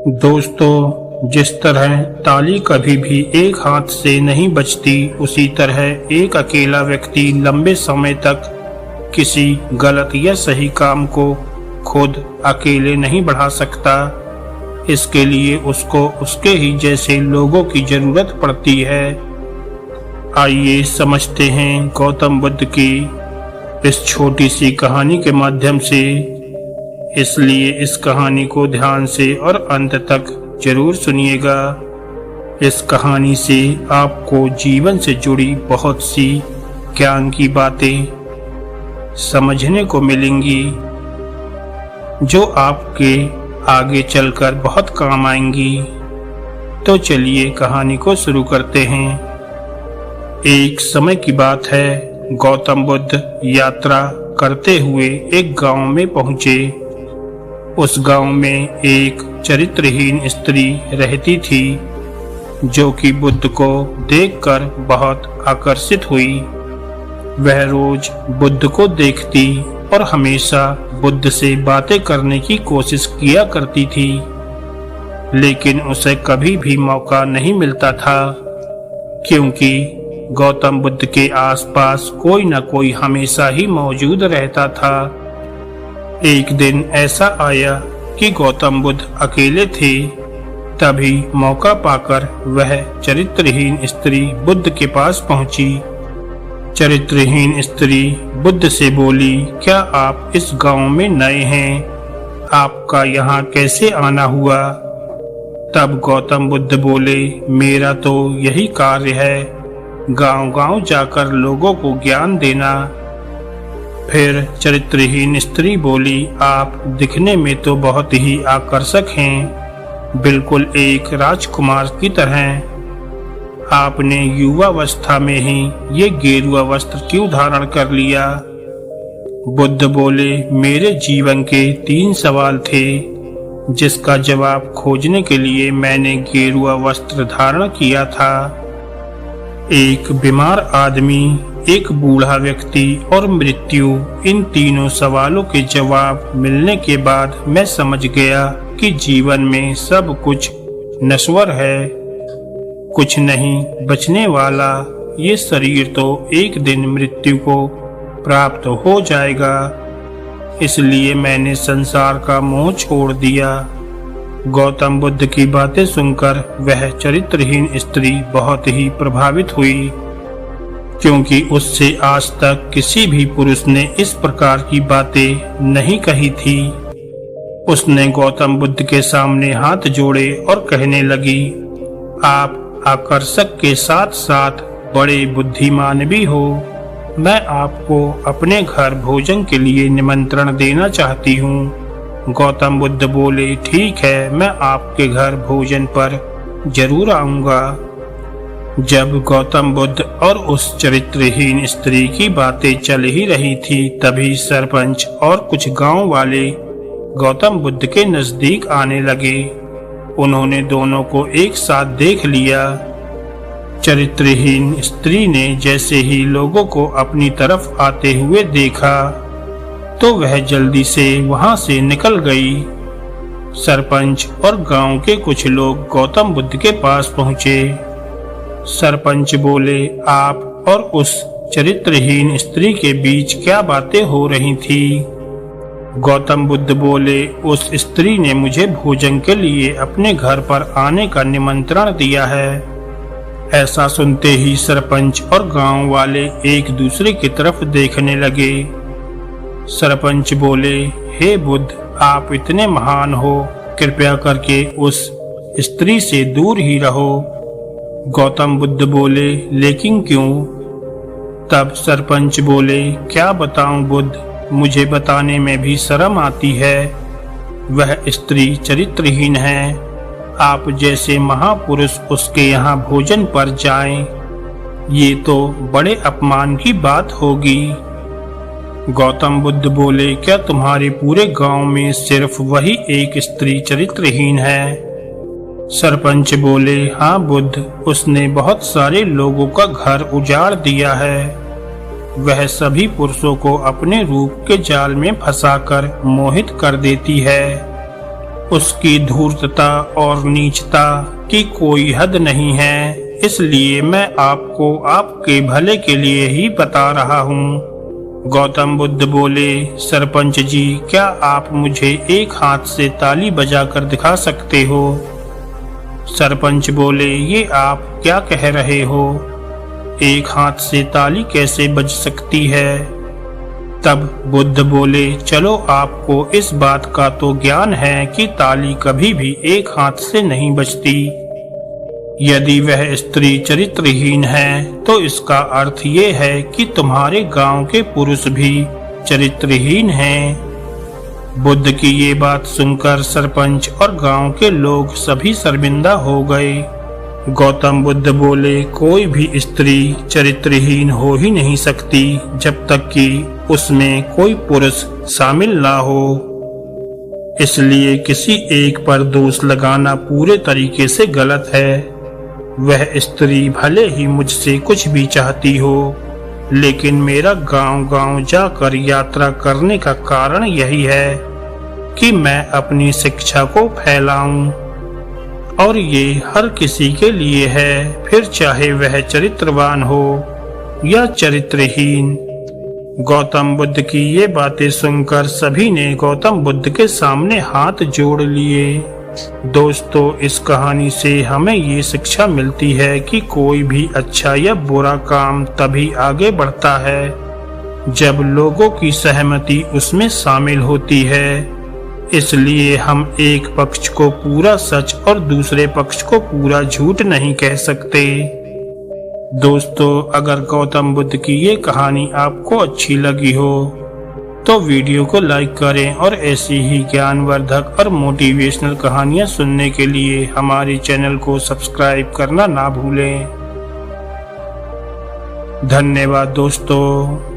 दोस्तों, जिस तरह ताली कभी भी एक हाथ से नहीं बजती, उसी तरह एक अकेला व्यक्ति लंबे समय तक किसी गलत या सही काम को खुद अकेले नहीं बढ़ा सकता। इसके लिए उसको उसके ही जैसे लोगों की जरूरत पड़ती है। आइए समझते हैं गौतम बुद्ध की इस छोटी सी कहानी के माध्यम से। इसलिए इस कहानी को ध्यान से और अंत तक जरूर सुनिएगा। इस कहानी से आपको जीवन से जुड़ी बहुत सी ज्ञान की बातें समझने को मिलेंगी, जो आपके आगे चलकर बहुत काम आएंगी। तो चलिए कहानी को शुरू करते हैं। एक समय की बात है, गौतम बुद्ध यात्रा करते हुए एक गांव में पहुंचे। उस गांव में एक चरित्रहीन स्त्री रहती थी, जो कि बुद्ध को देखकर बहुत आकर्षित हुई। वह रोज बुद्ध को देखती और हमेशा बुद्ध से बातें करने की कोशिश किया करती थी, लेकिन उसे कभी भी मौका नहीं मिलता था, क्योंकि गौतम बुद्ध के आसपास कोई न कोई हमेशा ही मौजूद रहता था। एक दिन ऐसा आया कि गौतम बुद्ध अकेले थे। तभी मौका पाकर वह चरित्रहीन स्त्री बुद्ध के पास पहुंची। चरित्रहीन स्त्री बुद्ध से बोली, क्या आप इस गांव में नए हैं? आपका यहाँ कैसे आना हुआ? तब गौतम बुद्ध बोले, मेरा तो यही कार्य है, गांव-गांव जाकर लोगों को ज्ञान देना। फिर चरित्रहीन स्त्री बोली, आप दिखने में तो बहुत ही आकर्षक हैं, बिल्कुल एक राजकुमार की तरह। आपने युवावस्था में ही ये गेरुआ वस्त्र क्यों धारण कर लिया? बुद्ध बोले, मेरे जीवन के 3 सवाल थे, जिसका जवाब खोजने के लिए मैंने गेरुआ वस्त्र धारण किया था। एक बीमार आदमी, एक बूढ़ा व्यक्ति और मृत्यु। इन तीनों सवालों के जवाब मिलने के बाद मैं समझ गया कि जीवन में सब कुछ नश्वर है, कुछ नहीं बचने वाला। ये शरीर तो एक दिन मृत्यु को प्राप्त हो जाएगा, इसलिए मैंने संसार का मोह छोड़ दिया। गौतम बुद्ध की बातें सुनकर वह चरित्रहीन स्त्री बहुत ही प्रभावित हुई, क्योंकि उससे आज तक किसी भी पुरुष ने इस प्रकार की बातें नहीं कही थी। उसने गौतम बुद्ध के सामने हाथ जोड़े और कहने लगी, आप आकर्षक के साथ साथ बड़े बुद्धिमान भी हो। मैं आपको अपने घर भोजन के लिए निमंत्रण देना चाहती हूँ। गौतम बुद्ध बोले, ठीक है, मैं आपके घर भोजन पर जरूर आऊंगा। जब गौतम बुद्ध और उस चरित्रहीन स्त्री की बातें चल ही रही थी, तभी सरपंच और कुछ गांव वाले गौतम बुद्ध के नजदीक आने लगे। उन्होंने दोनों को एक साथ देख लिया। चरित्रहीन स्त्री ने जैसे ही लोगों को अपनी तरफ आते हुए देखा, तो वह जल्दी से वहां से निकल गई। सरपंच और गांव के कुछ लोग गौतम बुद्ध के पास पहुंचे। सरपंच बोले, आप और उस चरित्रहीन स्त्री के बीच क्या बातें हो रही थी? गौतम बुद्ध बोले, उस स्त्री ने मुझे भोजन के लिए अपने घर पर आने का निमंत्रण दिया है। ऐसा सुनते ही सरपंच और गांव वाले एक दूसरे की तरफ देखने लगे। सरपंच बोले, हे बुद्ध, आप इतने महान हो, कृपया करके उस स्त्री से दूर ही रहो। गौतम बुद्ध बोले, लेकिन क्यों? तब सरपंच बोले, क्या बताऊं बुद्ध, मुझे बताने में भी शर्म आती है। वह स्त्री चरित्रहीन है। आप जैसे महापुरुष उसके यहाँ भोजन पर जाएं, ये तो बड़े अपमान की बात होगी। गौतम बुद्ध बोले, क्या तुम्हारे पूरे गांव में सिर्फ वही एक स्त्री चरित्रहीन है? सरपंच बोले, हाँ बुद्ध, उसने बहुत सारे लोगों का घर उजाड़ दिया है। वह सभी पुरुषों को अपने रूप के जाल में फंसाकर मोहित कर देती है। उसकी धूर्तता और नीचता की कोई हद नहीं है, इसलिए मैं आपको आपके भले के लिए ही बता रहा हूँ। गौतम बुद्ध बोले, सरपंच जी, क्या आप मुझे एक हाथ से ताली बजाकर दिखा सकते हो? सरपंच बोले, ये आप क्या कह रहे हो? एक हाथ से ताली कैसे बज सकती है? तब बुद्ध बोले, चलो आपको इस बात का तो ज्ञान है कि ताली कभी भी एक हाथ से नहीं बजती। यदि वह स्त्री चरित्रहीन है तो इसका अर्थ ये है कि तुम्हारे गांव के पुरुष भी चरित्रहीन हैं। बुद्ध की ये बात सुनकर सरपंच और गांव के लोग सभी शर्मिंदा हो गए। गौतम बुद्ध बोले, कोई भी स्त्री चरित्रहीन हो ही नहीं सकती जब तक कि उसमें कोई पुरुष शामिल ना हो। इसलिए किसी एक पर दोष लगाना पूरे तरीके से गलत है। वह स्त्री भले ही मुझसे कुछ भी चाहती हो, लेकिन मेरा गांव-गांव जाकर यात्रा करने का कारण यही है कि मैं अपनी शिक्षा को फैलाऊं, और ये हर किसी के लिए है, फिर चाहे वह चरित्रवान हो या चरित्रहीन। गौतम बुद्ध की ये बातें सुनकर सभी ने गौतम बुद्ध के सामने हाथ जोड़ लिए। दोस्तों, इस कहानी से हमें ये शिक्षा मिलती है कि कोई भी अच्छा या बुरा काम तभी आगे बढ़ता है जब लोगों की सहमति उसमें शामिल होती है। इसलिए हम एक पक्ष को पूरा सच और दूसरे पक्ष को पूरा झूठ नहीं कह सकते। दोस्तों, अगर गौतम बुद्ध की ये कहानी आपको अच्छी लगी हो तो वीडियो को लाइक करें और ऐसी ही ज्ञानवर्धक और मोटिवेशनल कहानियाँ सुनने के लिए हमारे चैनल को सब्सक्राइब करना ना भूलें। धन्यवाद दोस्तों।